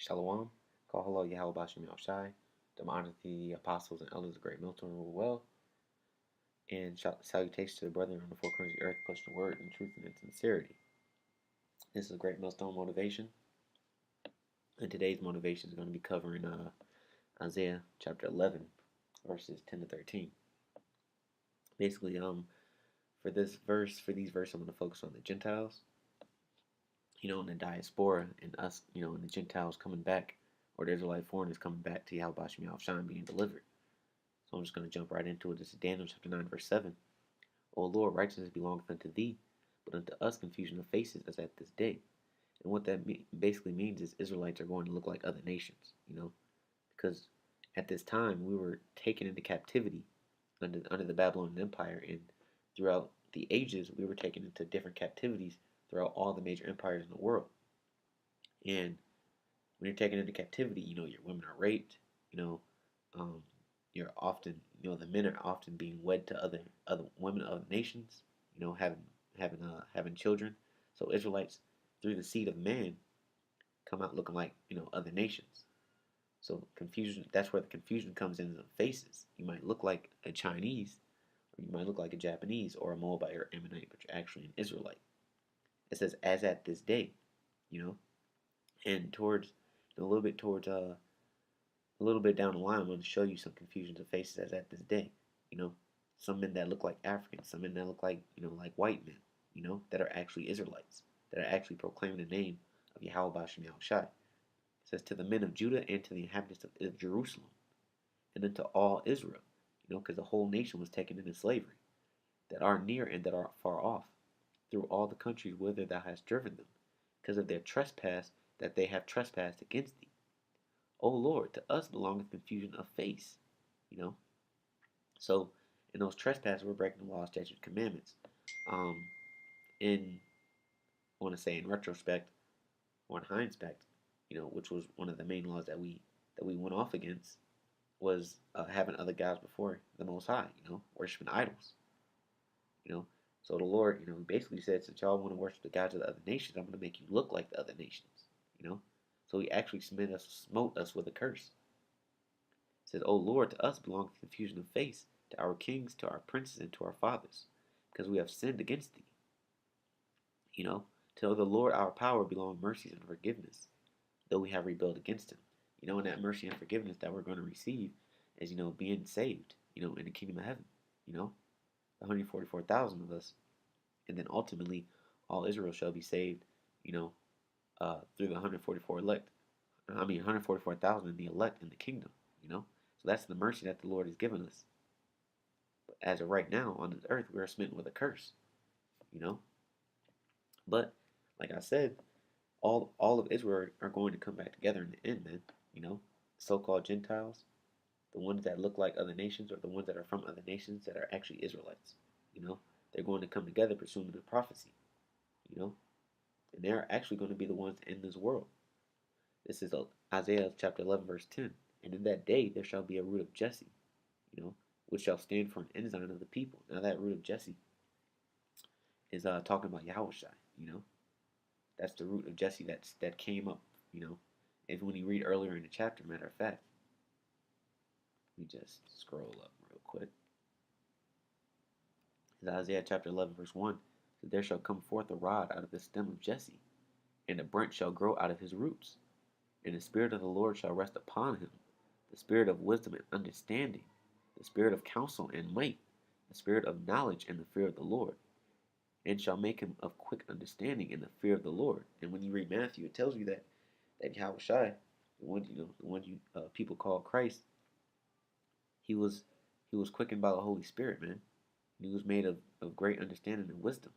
Shalom. Call hello Yahweh Bashim Shai. Honor to the apostles and elders of Great Milton rule well. And salutations to the brethren on the four corners of the earth, pushing the word in truth and in sincerity. This is Great Millstone Motivation. And today's motivation is going to be covering Isaiah chapter 11, verses 10 to 13. Basically, for these verses, I'm going to focus on the Gentiles, in the diaspora, and us, and the Gentiles coming back, or the Israelite foreigners coming back to Yahweh Bashim Shai being delivered. So I'm just going to jump right into it. This is Daniel chapter 9, verse 7. O Lord, righteousness belongeth unto thee, but unto us confusion of faces as at this day. And what that basically means is Israelites are going to look like other nations, because at this time we were taken into captivity under the Babylonian Empire, and throughout the ages we were taken into different captivities throughout all the major empires in the world. And when you're taken into captivity, your women are raped, you're often, the men are often being wed to other women of other nations, having children. So Israelites, through the seed of man, come out looking like other nations. So confusion. That's where the confusion comes in the faces. You might look like a Chinese, or you might look like a Japanese, or a Moabite or Ammonite, but you're actually an Israelite. It says, "As at this day," and towards a little bit down the line, I'm going to show you some confusions of faces as at this day. Some men that look like Africans, some men that look like, like white men, that are actually Israelites, that are actually proclaiming the name of Yahweh Bashim Shai. It says, to the men of Judah and to the inhabitants of Jerusalem, and unto all Israel, because the whole nation was taken into slavery, that are near and that are far off, through all the countries whither thou hast driven them, because of their trespass that they have trespassed against thee. O Lord, to us belongeth confusion of face. So in those trespasses, we're breaking the law, statutes, commandments. In I want to say in retrospect or in hindsight, which was one of the main laws that we went off against, was having other gods before the Most High. Worshiping idols. So the Lord, basically said, since y'all want to worship the gods of the other nations, I'm going to make you look like the other nations. So He actually smote us with a curse. It says, O Lord, to us belong confusion of face, to our kings, to our princes, and to our fathers, because we have sinned against thee. To the Lord our power belong mercies and forgiveness, though we have rebelled against Him. And that mercy and forgiveness that we're going to receive is, being saved, in the kingdom of heaven, the 144,000 of us, and then ultimately all Israel shall be saved, through the 144,000 in the elect in the kingdom, So that's the mercy that the Lord has given us. But as of right now on this earth, we are smitten with a curse, But like I said, all of Israel are going to come back together in the end, man. So-called Gentiles, the ones that look like other nations, or the ones that are from other nations that are actually Israelites. They're going to come together pursuing the prophecy. And they're actually going to be the ones in this world. This is Isaiah chapter 11, verse 10. And in that day there shall be a root of Jesse, which shall stand for an ensign of the people. Now that root of Jesse is talking about Yahweh Shai, That's the root of Jesse that came up, If when you read earlier in the chapter, matter of fact, let me just scroll up real quick. It's Isaiah chapter 11, verse 1. So there shall come forth a rod out of the stem of Jesse, and a branch shall grow out of his roots. And the Spirit of the Lord shall rest upon him, the Spirit of wisdom and understanding, the Spirit of counsel and might, the Spirit of knowledge and the fear of the Lord, and shall make him of quick understanding in the fear of the Lord. And when you read Matthew, it tells you that Yahweh Shai, the one people call Christ, he was quickened by the Holy Spirit, man. And he was made of great understanding and wisdom.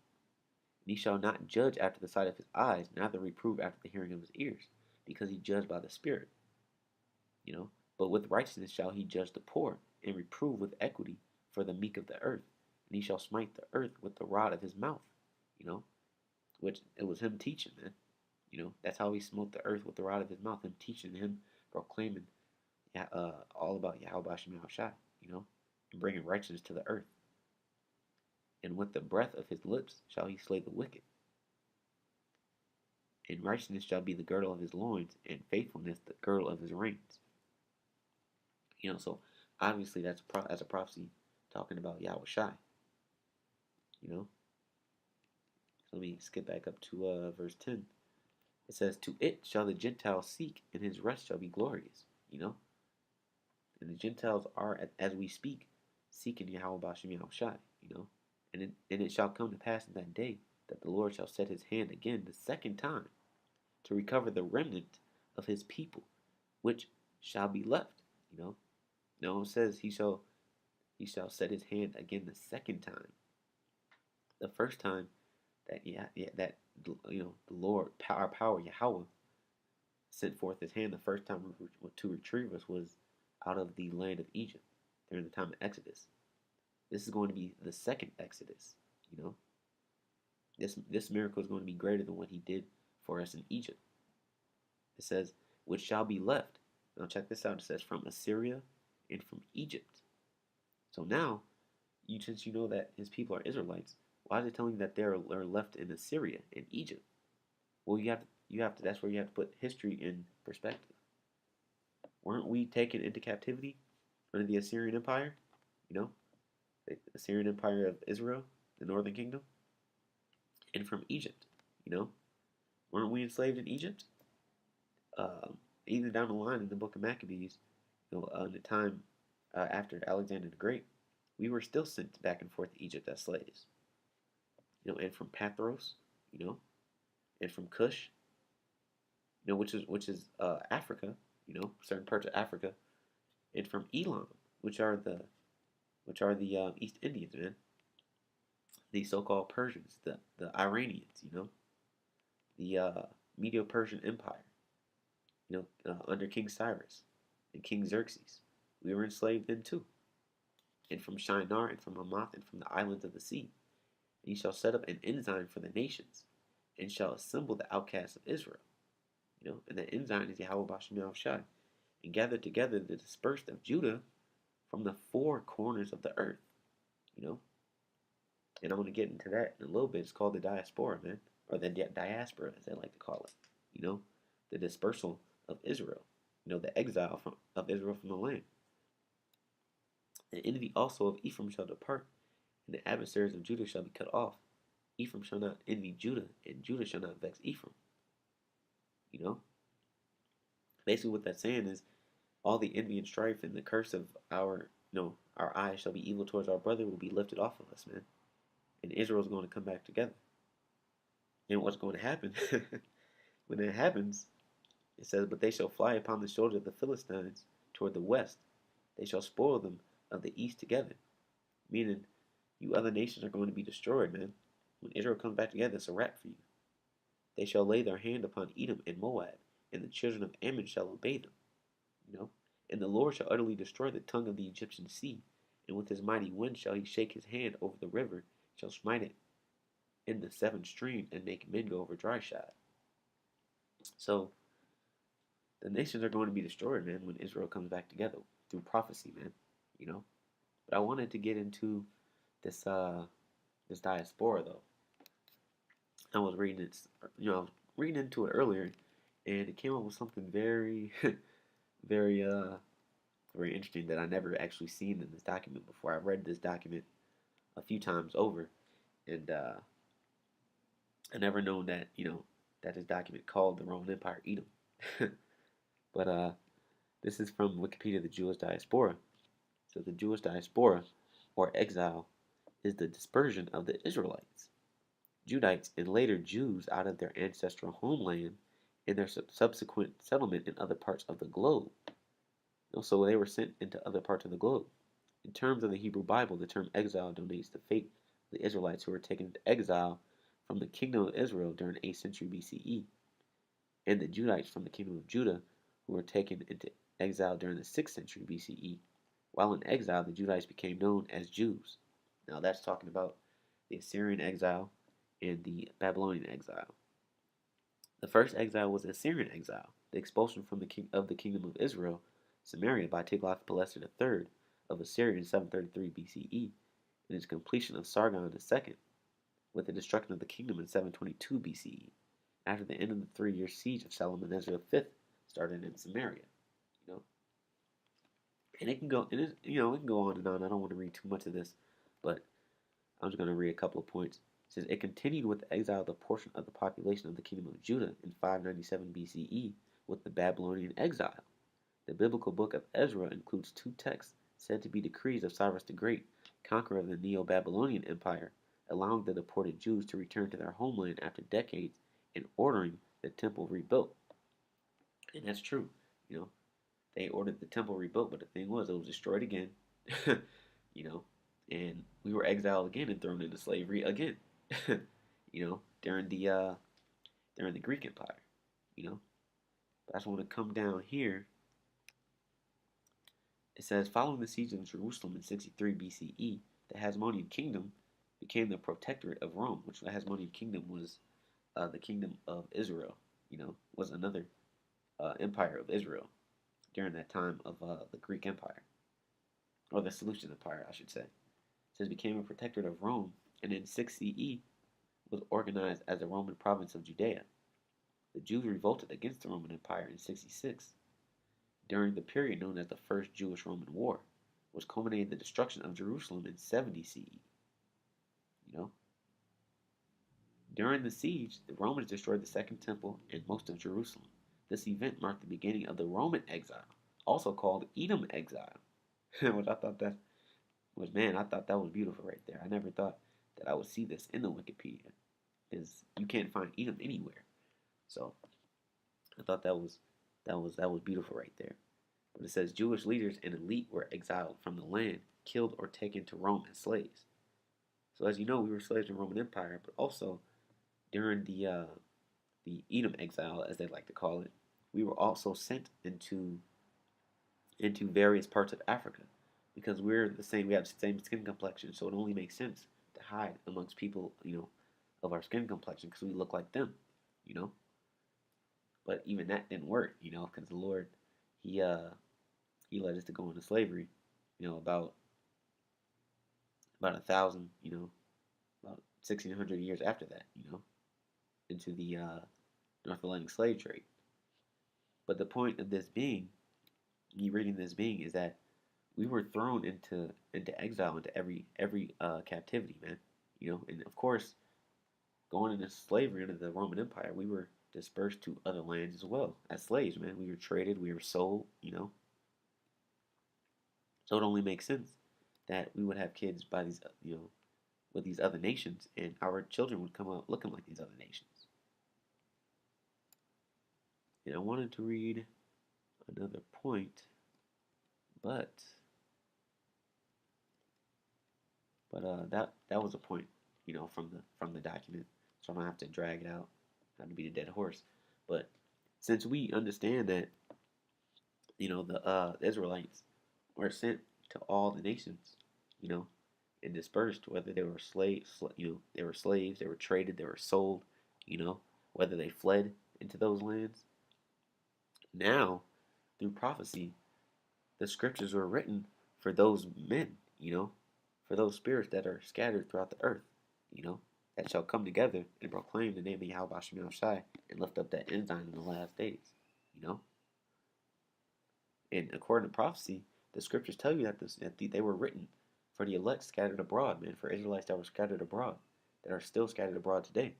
And he shall not judge after the sight of his eyes, neither reprove after the hearing of his ears, because he judged by the Spirit. But with righteousness shall he judge the poor, and reprove with equity for the meek of the earth. And he shall smite the earth with the rod of his mouth. Which it was him teaching, man. That's how he smote the earth with the rod of his mouth, him teaching, him proclaiming all about Yahweh Bashim Shai, and bringing righteousness to the earth. And with the breath of his lips shall he slay the wicked. And righteousness shall be the girdle of his loins, and faithfulness his reigns. So obviously that's a prophecy talking about Yahweh Shai. You know, so let me skip back up to verse 10. It says, "To it shall the Gentiles seek, and his rest shall be glorious." And the Gentiles are, as we speak, seeking Yahweh Bashem Yahweh Shai. And it shall come to pass in that day that the Lord shall set his hand again the second time to recover the remnant of his people, which shall be left. Now it says he shall set his hand again the second time. The first time that the Lord, our power Yahweh, sent forth his hand the first time to retrieve us was out of the land of Egypt during the time of Exodus. This is going to be the second Exodus. This miracle is going to be greater than what he did for us in Egypt. It says, which shall be left. Now check this out. It says from Assyria and from Egypt. So now, since you know that his people are Israelites, why is it telling you that they're left in Assyria and Egypt? Well, you have to. That's where you have to put history in perspective. Weren't we taken into captivity under the Assyrian Empire? The Assyrian Empire of Israel, the Northern Kingdom, and from Egypt. Weren't we enslaved in Egypt? Even down the line in the Book of Maccabees, in the time after Alexander the Great, we were still sent back and forth to Egypt as slaves. And from Pathros, and from Cush, which is Africa, certain parts of Africa, and from Elam, which are the East Indians, man. The so-called Persians, the Iranians, the Medo-Persian Empire, under King Cyrus and King Xerxes. We were enslaved then too. And from Shinar and from Hamath and from the islands of the sea. And he shall set up an ensign for the nations, and shall assemble the outcasts of Israel. And that ensign is Yahweh Bashem Yahweh Shai, and gather together the dispersed of Judah from the four corners of the earth. And I'm going to get into that in a little bit. It's called the diaspora, man, or the diaspora, as they like to call it. The dispersal of Israel. The exile of Israel from the land. The envy also of Ephraim shall depart, and the adversaries of Judah shall be cut off. Ephraim shall not envy Judah, and Judah shall not vex Ephraim. Basically what that's saying is all the envy and strife and the curse of our eyes shall be evil towards our brother will be lifted off of us, man. And Israel's going to come back together. And what's going to happen when that happens, it says, but they shall fly upon the shoulders of the Philistines toward the west. They shall spoil them of the east together. Meaning, you other nations are going to be destroyed, man. When Israel comes back together, it's a wrap for you. They shall lay their hand upon Edom and Moab, and the children of Ammon shall obey them. And the Lord shall utterly destroy the tongue of the Egyptian sea, and with his mighty wind shall he shake his hand over the river, shall smite it in the seven streams, and make men go over dry shod. So, the nations are going to be destroyed, man, when Israel comes back together through prophecy, man. But I wanted to get into this diaspora though. I was reading it, I was reading into it earlier, and it came up with something very, very, very interesting that I never actually seen in this document before. I've read this document a few times over, and I never known that that this document called the Roman Empire Edom. But this is from Wikipedia, the Jewish diaspora. So the Jewish diaspora, or exile, is the dispersion of the Israelites, Judites, and later Jews out of their ancestral homeland and their subsequent settlement in other parts of the globe. So they were sent into other parts of the globe. In terms of the Hebrew Bible, the term exile denotes the fate of the Israelites who were taken into exile from the kingdom of Israel during the 8th century BCE, and the Judites from the kingdom of Judah who were taken into exile during the 6th century BCE. While in exile, the Judites became known as Jews. Now that's talking about the Assyrian exile and the Babylonian exile. The first exile was the Assyrian exile, the expulsion from the kingdom of Israel, Samaria, by Tiglath-Pileser III of Assyria in 733 BCE, and its completion of Sargon II, with the destruction of the kingdom in 722 BCE, after the end of the 3-year siege of Shalmaneser V started in Samaria. You know, and it can go, and it, you know, it can go on and on. I don't want to read too much of this, but I'm just going to read a couple of points. It says it continued with the exile of the portion of the population of the kingdom of Judah in 597 BCE with the Babylonian exile. The biblical book of Ezra includes two texts said to be decrees of Cyrus the Great, conqueror of the Neo-Babylonian Empire, allowing the deported Jews to return to their homeland after decades and ordering the temple rebuilt. And that's true. You know, they ordered the temple rebuilt, but the thing was, it was destroyed again. you know, and we were exiled again and thrown into slavery again. you know, during the Greek Empire. You know, but I just want to come down here. It says, following the siege of Jerusalem in 63 BCE, the Hasmonean kingdom became the protectorate of Rome, which the Hasmonean kingdom was the kingdom of Israel. You know, was another empire of Israel during that time of the Greek Empire, or the Seleucid Empire, I should say. It says became a protectorate of Rome, and in 6 CE was organized as a Roman province of Judea. The Jews revolted against the Roman Empire in 66 during the period known as the First Jewish-Roman War, which culminated in the destruction of Jerusalem in 70 CE. You know, during the siege, the Romans destroyed the Second Temple and most of Jerusalem. This event marked the beginning of the Roman exile, also called Edom exile, which I thought that I thought that was beautiful right there. I never thought that I would see this in the Wikipedia, because you can't find Edom anywhere. So I thought that was beautiful right there. But it says Jewish leaders and elite were exiled from the land, killed or taken to Rome as slaves. So as you know, we were slaves in the Roman Empire, but also during the Edom exile, as they like to call it, we were also sent into various parts of Africa because we're the same. We have the same skin complexion, so it only makes sense to hide amongst people, of our skin complexion because we look like them, you know. But even that didn't work, because the Lord, he he led us to go into slavery, about 1,000, about 1,600 years after that, into the North Atlantic slave trade. But the point of this being, me reading this being, is that we were thrown into exile, into every captivity, man. And of course, going into slavery under the Roman Empire, we were dispersed to other lands as well as slaves, man. We were traded, we were sold, So it only makes sense that we would have kids by these, with these other nations, and our children would come out looking like these other nations. And I wanted to read another point, but that was a point, from the document, so I don't have to drag it out, not to beat a dead horse. But since we understand that, the Israelites were sent to all the nations, and dispersed, whether they were slaves, they were slaves, they were traded, they were sold, whether they fled into those lands. Now, through prophecy, the scriptures were written for those men, for those spirits that are scattered throughout the earth, that shall come together and proclaim the name of Yahweh Shem Shai and lift up that ensign in the last days, And according to prophecy, the scriptures tell you that they were written for the elect scattered abroad, man, for Israelites that were scattered abroad, that are still scattered abroad today.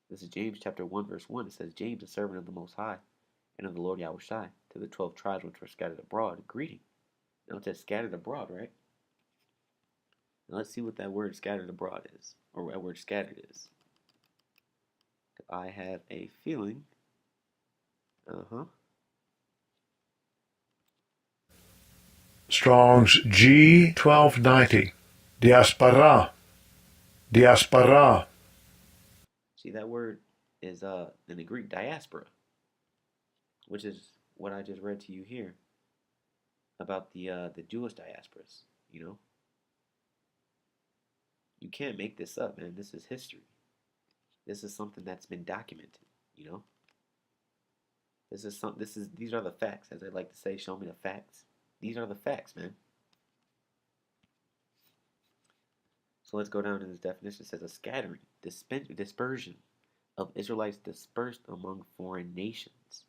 This is James chapter 1, verse 1. It says, James, a servant of the Most High, and of the Lord Yahweh Shai, to the 12 tribes which were scattered abroad, greeting. Now it says scattered abroad, right? Now let's see what that word scattered abroad is, or what that word scattered is. I have a feeling. Strong's G1290. Diaspora. Diaspora. See, that word is in the Greek diaspora, which is what I just read to you here about the Jewish diasporas. You can't make this up, man. This is history. This is something that's been documented. These are the facts, as I like to say. Show me the facts. These are the facts, man. So let's go down to this definition. It says a scattering, dispersion of Israelites dispersed among foreign nations.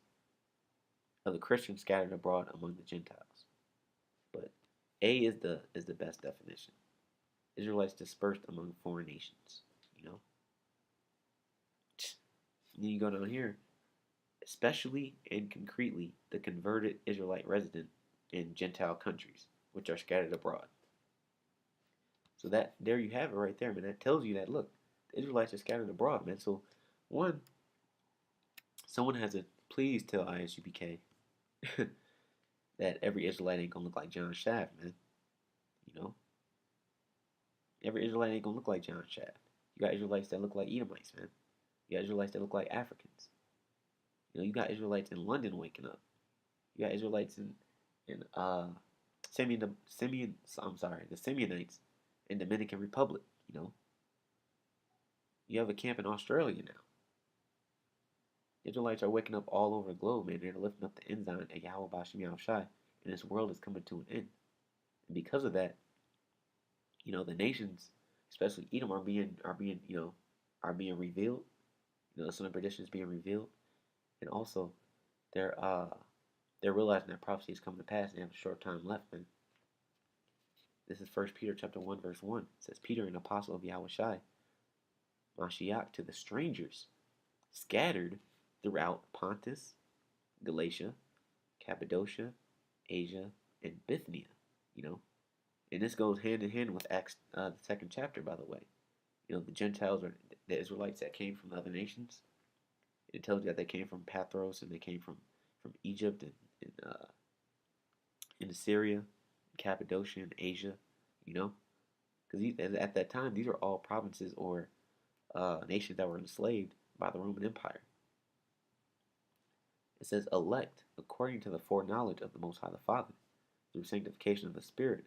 of the Christians scattered abroad among the Gentiles. But A is the best definition. Israelites dispersed among foreign nations. You know. And then you go down here, especially and concretely the converted Israelite resident in Gentile countries, which are scattered abroad. So that there you have it right there, man. That tells you that look, the Israelites are scattered abroad, man. So one, someone has to please tell ISUPK that every Israelite ain't gonna look like John Shaft, man. You know, every Israelite ain't gonna look like John Shaft. You got Israelites that look like Edomites, man. You got Israelites that look like Africans. You know, you got Israelites in London waking up. You got Israelites in the Simeonites in Dominican Republic. You know, you have a camp in Australia now. Israelites are waking up all over the globe, man. They're lifting up the ensign at Yahweh Bashim Yahushai, and this world is coming to an end. And because of that, you know, the nations, especially Edom, are being revealed. You know, the son of perdition is being revealed, and also they're realizing that prophecy is coming to pass, and they have a short time left, man. This is 1 Peter chapter 1 verse 1. It says, Peter, an apostle of Yahweh Shai, Mashiach, to the strangers scattered throughout Pontus, Galatia, Cappadocia, Asia, and Bithynia. You know, and this goes hand in hand with Acts, the second chapter, by the way. You know, the Gentiles are the Israelites that came from the other nations. It tells you that they came from Pathros and they came from Egypt and Syria, Cappadocia, and Asia. You know, because at that time these are all provinces or nations that were enslaved by the Roman Empire. It says, elect according to the foreknowledge of the Most High the Father, through sanctification of the Spirit,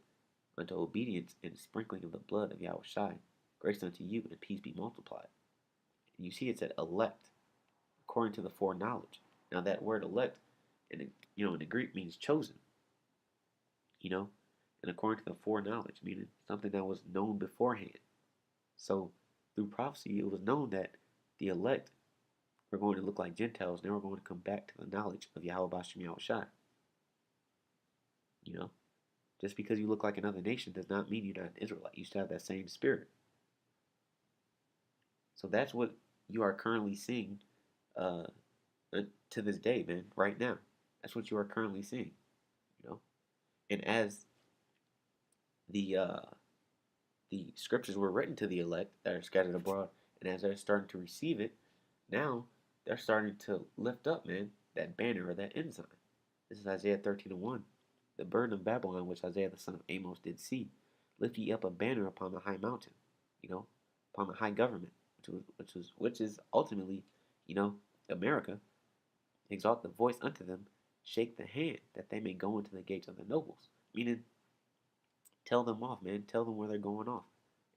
unto obedience and sprinkling of the blood of Yahweh Shai, grace unto you and peace be multiplied. And you see it said elect according to the foreknowledge. Now that word elect, in the Greek means chosen. You know, and according to the foreknowledge, meaning something that was known beforehand. So through prophecy, it was known that the elect were going to look like Gentiles, and they were going to come back to the knowledge of Yahweh Bashim Yahushai. You know, just because you look like another nation does not mean you're not an Israelite. You still have that same spirit. So that's what you are currently seeing to this day, man, right now. That's what you are currently seeing, you know. And as the scriptures were written to the elect that are scattered abroad, and as they're starting to receive it, now they're starting to lift up, man, that banner or that ensign. This is Isaiah 13:1. The burden of Babylon, which Isaiah the son of Amos did see, lift ye up a banner upon the high mountain, you know, upon the high government, which is ultimately, you know, America. Exalt the voice unto them, shake the hand, that they may go into the gates of the nobles. Meaning, tell them off, man. Tell them where they're going off.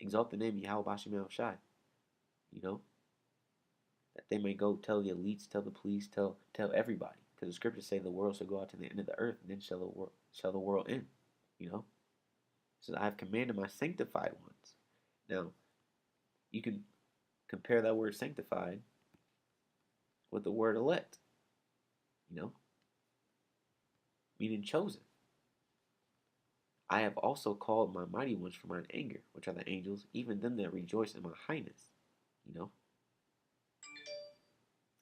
Exalt the name Yahweh Bashim Shai. You know, that they may go tell the elites, tell the police, tell everybody. Because the scriptures say the world shall go out to the end of the earth, and then shall the world end. You know, it says I have commanded my sanctified ones. Now, you can compare that word sanctified with the word elect. You know, meaning chosen. I have also called my mighty ones from mine anger, which are the angels, even them that rejoice in my highness. You know?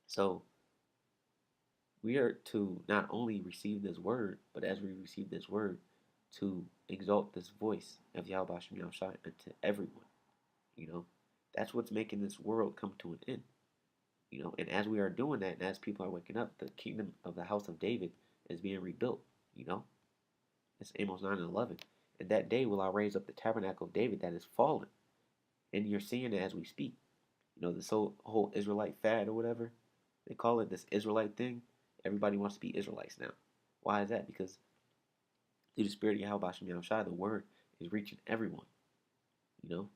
So, we are to not only receive this word, but as we receive this word, to exalt this voice of Yahweh Shem Yahushai unto everyone. You know? That's what's making this world come to an end. You know? And as we are doing that, and as people are waking up, the kingdom of the house of David is being rebuilt. You know? It's Amos 9:11. And that day will I raise up the tabernacle of David that is fallen. And you're seeing it as we speak. You know, this whole Israelite fad or whatever they call it, this Israelite thing. Everybody wants to be Israelites now. Why is that? Because through the spirit of Yahweh Shem Yahushai, the word is reaching everyone. You know?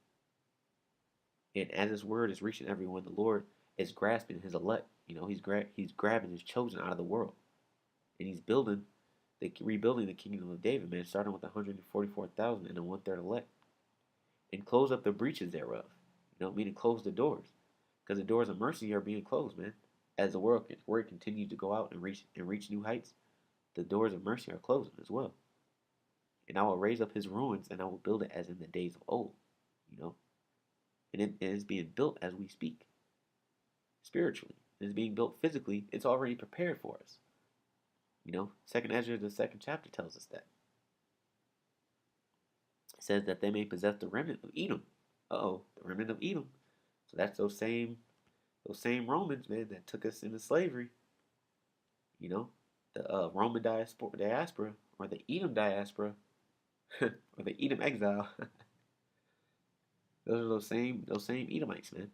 And as this word is reaching everyone, the Lord is grasping his elect. You know, he's grabbing his chosen out of the world. And he's rebuilding the kingdom of David, man, starting with 144,000 and a one-third elect. And close up the breaches thereof. You know, meaning close the doors. Because the doors of mercy are being closed, man. As the word continues to go out and reach new heights, the doors of mercy are closing as well. And I will raise up his ruins, and I will build it as in the days of old. You know, and it is being built as we speak, spiritually. It's being built physically. It's already prepared for us. You know, Second Ezra, the second chapter tells us that. It says that they may possess the remnant of Edom. The remnant of Edom. So that's those same Romans, man, that took us into slavery. You know, the Roman diaspora, or the Edom diaspora, or the Edom exile. Those are those same Edomites, man.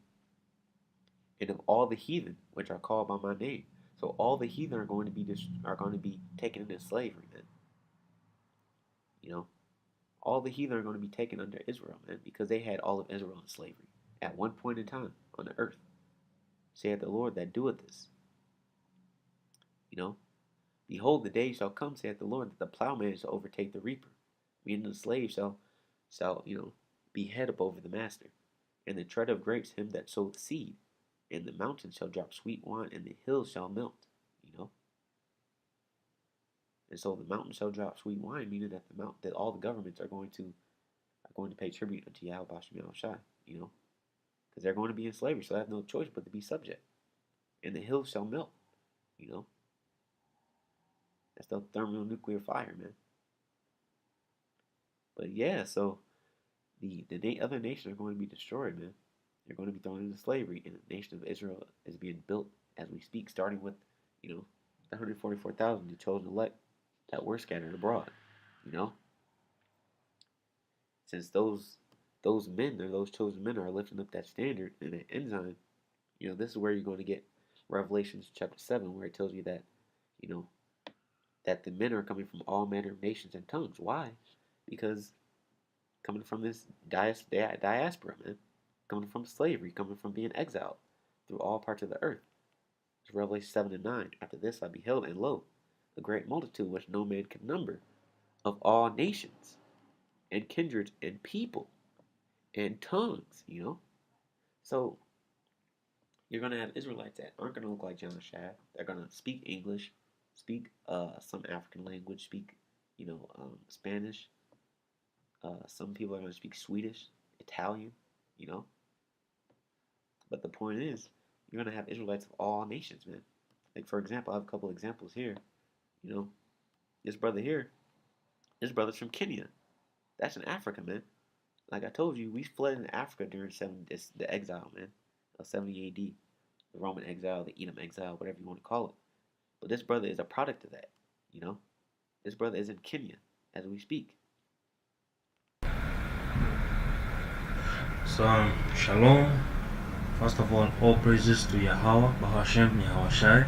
And of all the heathen which are called by my name. So all the heathen are going to be taken into slavery, man. You know, all the heathen are going to be taken under Israel, man, because they had all of Israel in slavery at one point in time on the earth. Saith the Lord that doeth this. You know, behold, the day shall come, saith the Lord, that the plowman shall overtake the reaper, meaning the slave shall be head up over the master, and the tread of grapes him that soweth seed, and the mountain shall drop sweet wine, and the hills shall melt. You know, and so the mountain shall drop sweet wine, meaning that all the governments are going to pay tribute unto Yahweh Bashem Yahushai. You know, because they're going to be in slavery, so they have no choice but to be subject. And the hills shall melt. You know, that's the thermonuclear fire, man. But yeah, so the other nations are going to be destroyed, man. They're going to be thrown into slavery, and the nation of Israel is being built as we speak, starting with, you know, the 144,000, the chosen elect that were scattered abroad. You know, since those men, or those chosen men, are lifting up that standard and that ensign, you know, this is where you're going to get Revelations chapter 7, where it tells you that, you know, that the men are coming from all manner of nations and tongues. Why? Because coming from this diaspora, man, coming from slavery, coming from being exiled through all parts of the earth. It's Revelation 7 and 9. After this I beheld, and lo, a great multitude which no man could number, of all nations and kindreds and people and tongues, you know. So you're going to have Israelites that aren't going to look like John Shad. They're going to speak English, speak some African language, speak, you know, Spanish. Some people are going to speak Swedish, Italian, you know. But the point is, you're going to have Israelites of all nations, man. Like, for example, I have a couple examples here. You know, this brother's from Kenya. That's in Africa, man. Like I told you, we fled into Africa during the exile, man. 70 AD. The Roman exile, the Edom exile, whatever you want to call it. But this brother is a product of that, you know. This brother is in Kenya as we speak. So, Shalom. First of all praises to Yahweh, Bahashem, Yahushai,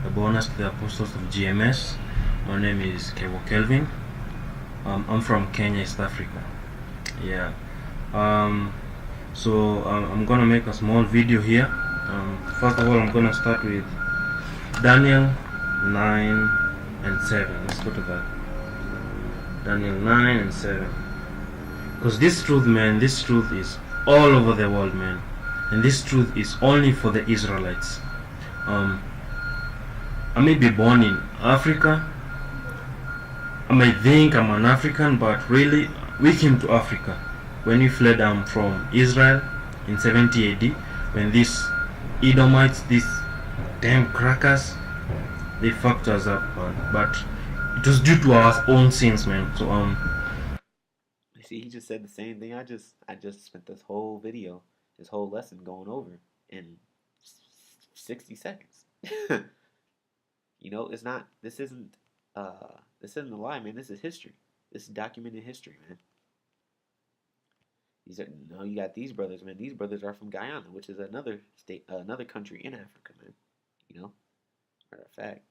the bonus to the apostles of GMS. My name is Kevo Kelvin. I'm from Kenya, East Africa. Yeah. So I'm gonna make a small video here. First of all, I'm gonna start with Daniel 9 and 7. Let's go to that. Daniel 9 and 7. Because this truth, man, this truth is all over the world, man. And this truth is only for the Israelites. I may be born in Africa. I may think I'm an African, but really, we came to Africa when we fled from Israel in 70 AD, when these Edomites, these damn crackers, they fucked us up, man. But it was due to our own sins, man. So See, he just said the same thing. I just spent this whole video, this whole lesson going over in 60 seconds. You know, it's not. This isn't a lie, man. This is history. This is documented history, man. You got these brothers, man. These brothers are from Guyana, which is another state, another country in Africa, man. You know, matter of fact.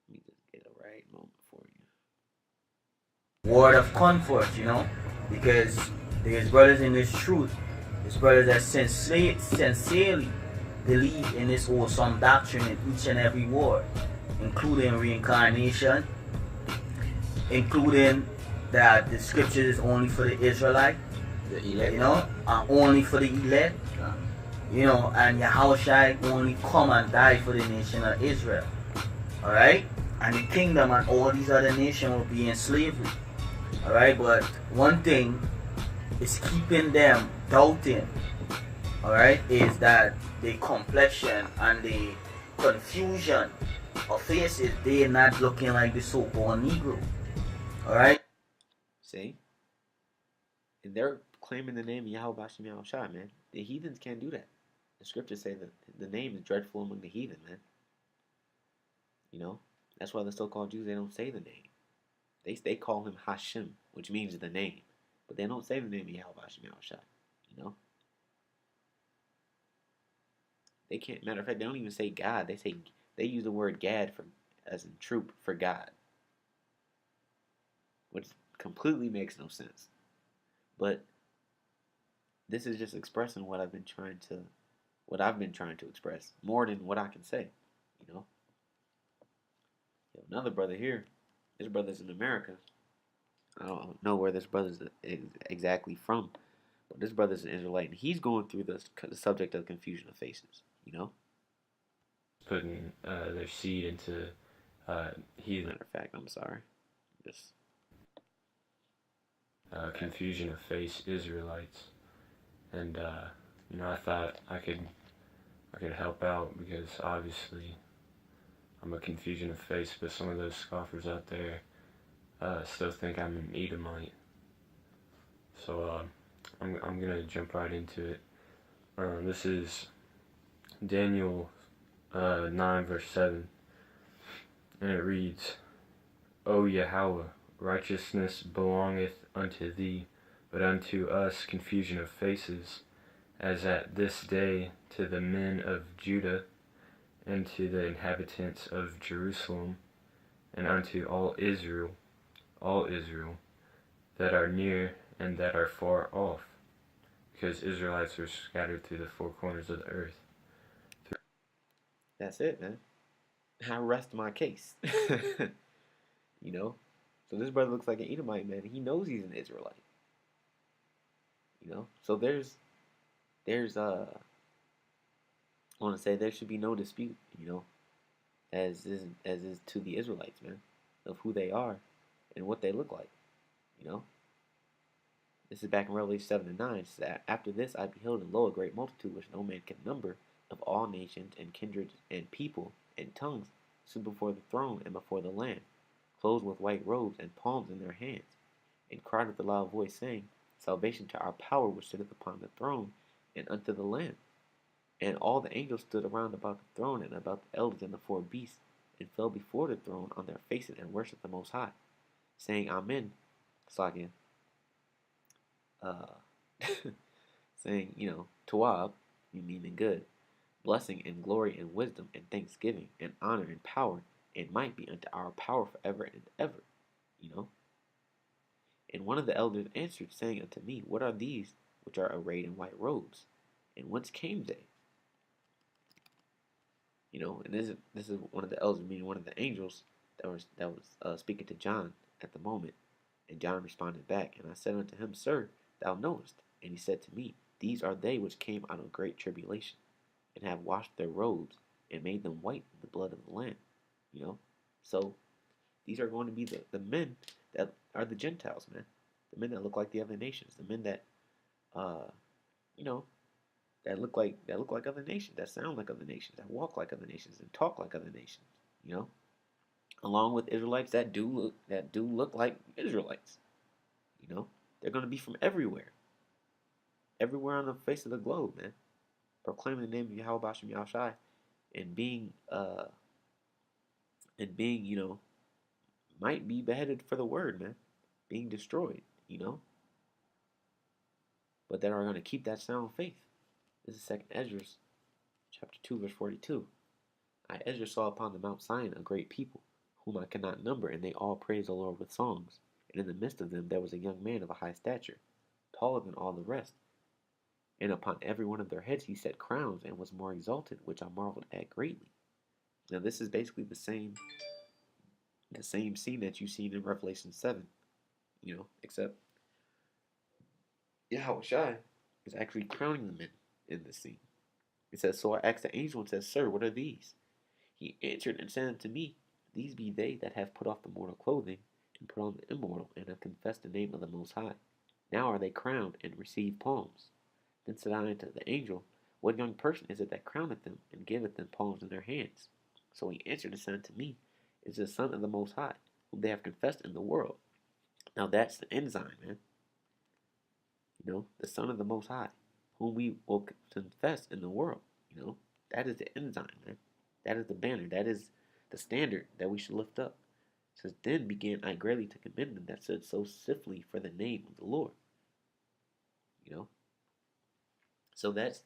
Let me just get a right moment for you. Word of comfort, you know, because there's brothers in this truth. There's brothers that sincerely believe in this awesome doctrine in each and every word, including reincarnation, including that the scripture is only for the Israelite, the elect, you know, only for the elect, and Yahushua only come and die for the nation of Israel. Alright? And the kingdom and all these other nations will be in slavery. Alright? But one thing is keeping them doubting, alright, is that the complexion and the confusion of faces, they're not looking like the so-called Negro. Alright? See? And they're claiming the name of Yahweh Bashim Yahushua, man. The heathens can't do that. The scriptures say that the name is dreadful among the heathen, man. That's why the so-called Jews, they don't say the name. They call him Hashem, which means the name. But they don't say the name of Yahweh Bashim Yahushua, They can't, matter of fact, they don't even say God. They use the word Gad as in troop for God. Which completely makes no sense. But this is just expressing what I've been trying to express more than what I can say, Another brother here, this brother's in America. I don't know where this brother's exactly from, but this brother's an Israelite, and he's going through the subject of confusion of faces, Putting their seed into heathen. Matter of fact, I'm sorry. Just confusion of face Israelites, and I thought I could help out because obviously I'm a confusion of face, but some of those scoffers out there still think I'm an Edomite. So I'm gonna jump right into it. This is Daniel 9 verse 7, and it reads, O Yahweh, righteousness belongeth unto thee, but unto us confusion of faces, as at this day to the men of Judah, and to the inhabitants of Jerusalem, and unto all Israel, that are near and that are far off, because Israelites are scattered through the four corners of the earth. that's it, man. I rest my case. So this brother looks like an Edomite, man. He knows he's an Israelite. So I want to say there should be no dispute, as is to the Israelites, man, of who they are and what they look like, This is back in Revelation 7 and 9. It says, after this I beheld, and lo, a great multitude which no man can number, of all nations and kindreds and people and tongues, stood before the throne and before the Lamb, clothed with white robes and palms in their hands, and cried with a loud voice, saying, Salvation to our power which sitteth upon the throne, and unto the Lamb. And all the angels stood around about the throne and about the elders and the four beasts, and fell before the throne on their faces and worshipped the Most High, saying, Amen. Slakia. Saying, Tawab, you meaning good. Blessing and glory and wisdom and thanksgiving and honor and power and might be unto our power forever and ever. And one of the elders answered, saying unto me, What are these which are arrayed in white robes? And whence came they? And this is one of the elders, meaning one of the angels that was speaking to John at the moment. And John responded back, and I said unto him, Sir, thou knowest. And he said to me, These are they which came out of great tribulation, and have washed their robes, and made them white in the blood of the Lamb. So these are going to be the men that are the Gentiles, man. The men that look like the other nations. The men that, that look like other nations, that sound like other nations, that walk like other nations, and talk like other nations. Along with Israelites that do look like Israelites. They're going to be from everywhere on the face of the globe, man, proclaiming the name of Yahweh Bashim Yahushai, and being might be beheaded for the word, man, being destroyed, but that are going to keep that sound faith. This is 2nd Ezra, chapter 2, verse 42. I, Ezra, saw upon the Mount Zion a great people, whom I cannot number, and they all praised the Lord with songs. And in the midst of them there was a young man of a high stature, taller than all the rest. And upon every one of their heads he set crowns, and was more exalted, which I marveled at greatly. Now this is basically the same scene that you've seen in Revelation 7, except Yahweh Shai is actually crowning the men in this scene. It says, so I asked the angel and said, Sir, what are these? He answered and said unto me, These be they that have put off the mortal clothing, and put on the immortal, and have confessed the name of the Most High. Now are they crowned, and receive palms. Then said I unto the angel, What young person is it that crowneth them, and giveth them palms in their hands? So he answered and said unto me, It is the Son of the Most High, whom they have confessed in the world. Now that's the ensign, man. You know, the Son of the Most High, whom we will confess in the world. You know, that is the ensign, man. That is the banner. That is the standard that we should lift up. It says, Then began I greatly to commend them that stood so swiftly for the name of the Lord. You know, so that's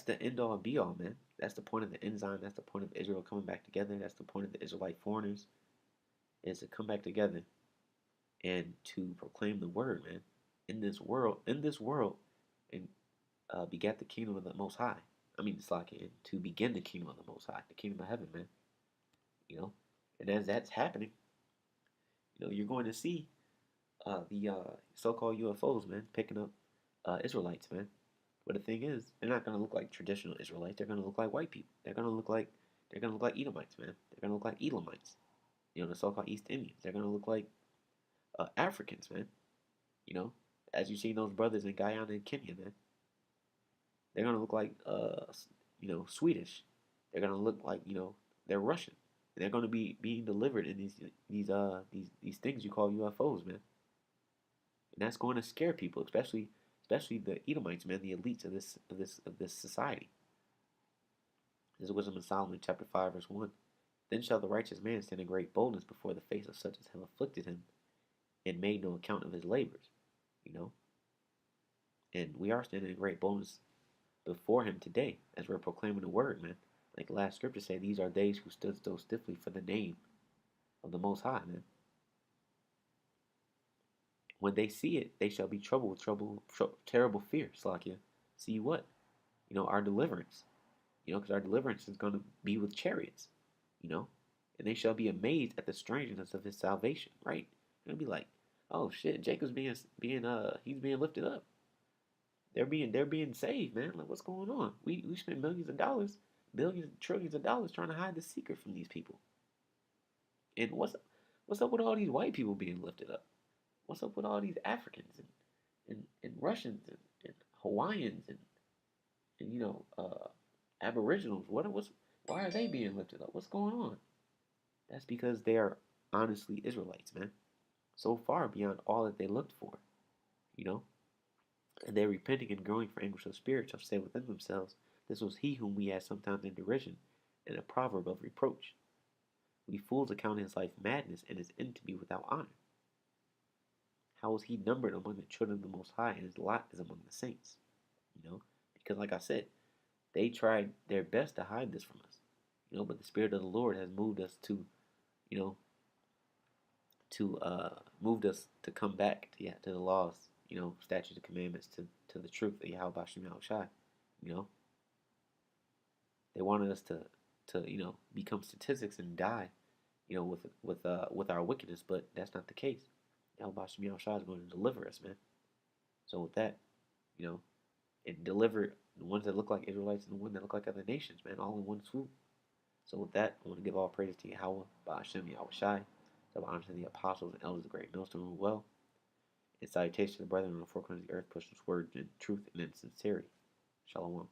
the end all and be all, man. That's the point of the ensign. That's the point of Israel coming back together. That's the point of the Israelite foreigners, is to come back together and to proclaim the word, man. In this world, and begat the kingdom of the Most High. I mean, it's like to begin the kingdom of the Most High, the kingdom of heaven, man. You know, and as that's happening, you know, you're going to see the so-called UFOs, man, picking up Israelites, man. But the thing is, they're not going to look like traditional Israelites. They're going to look like white people. They're going to look like Edomites, man. They're going to look like Elamites. You know, the so-called East Indians. They're going to look like Africans, man. You know, as you see those brothers in Guyana and Kenya, man. They're going to look like, you know, Swedish. They're going to look like, you know, they're Russian. And they're going to be being delivered in these things you call UFOs, man. And that's going to scare people, especially the Edomites, man, the elites of this society. This is Wisdom of Solomon, chapter 5, verse 1. Then shall the righteous man stand in great boldness before the face of such as have afflicted him, and made no account of his labors. You know? And we are standing in great boldness before him today, as we're proclaiming the word, man. Like the last scripture said, these are days who stood so stiffly for the name of the Most High, man. When they see it, they shall be troubled with terrible fear, Slakia. See what? You know, our deliverance. You know, because our deliverance is going to be with chariots. You know, and they shall be amazed at the strangeness of his salvation. Right? They'll be like, oh shit, Jacob's he's being lifted up. They're being saved, man. Like, what's going on? We spent millions of dollars, billions, trillions of dollars trying to hide the secret from these people. And what's up with all these white people being lifted up? What's up with all these Africans and Russians and Hawaiians and you know Aboriginals? Why are they being lifted up? What's going on? That's because they are honestly Israelites, man. So far beyond all that they looked for, you know. And they repenting and growing for anguish of spirit shall say within themselves, This was he whom we had sometimes in derision, and a proverb of reproach. We fools account his life madness, and his end to be without honor. How is he numbered among the children of the Most High, and his lot is among the saints? You know, because like I said, they tried their best to hide this from us. You know, but the Spirit of the Lord has moved us to, you know, moved us to come back to the laws, you know, statutes and commandments, to the truth of Yahweh Bashim Yahushai. You know, they wanted us to you know become statistics and die, you know, with our wickedness, but that's not the case. Yahweh Bashim Yahushai is going to deliver us, man. So with that, you know, and deliver the ones that look like Israelites and the ones that look like other nations, man, all in one swoop. So with that, I want to give all praise to Yahweh, Ba'ashem Yahushai, give honor to the apostles and elders of the great millstone who well, and salutation to the brethren on the four corners of the earth, push this word in truth and in sincerity. Shalom.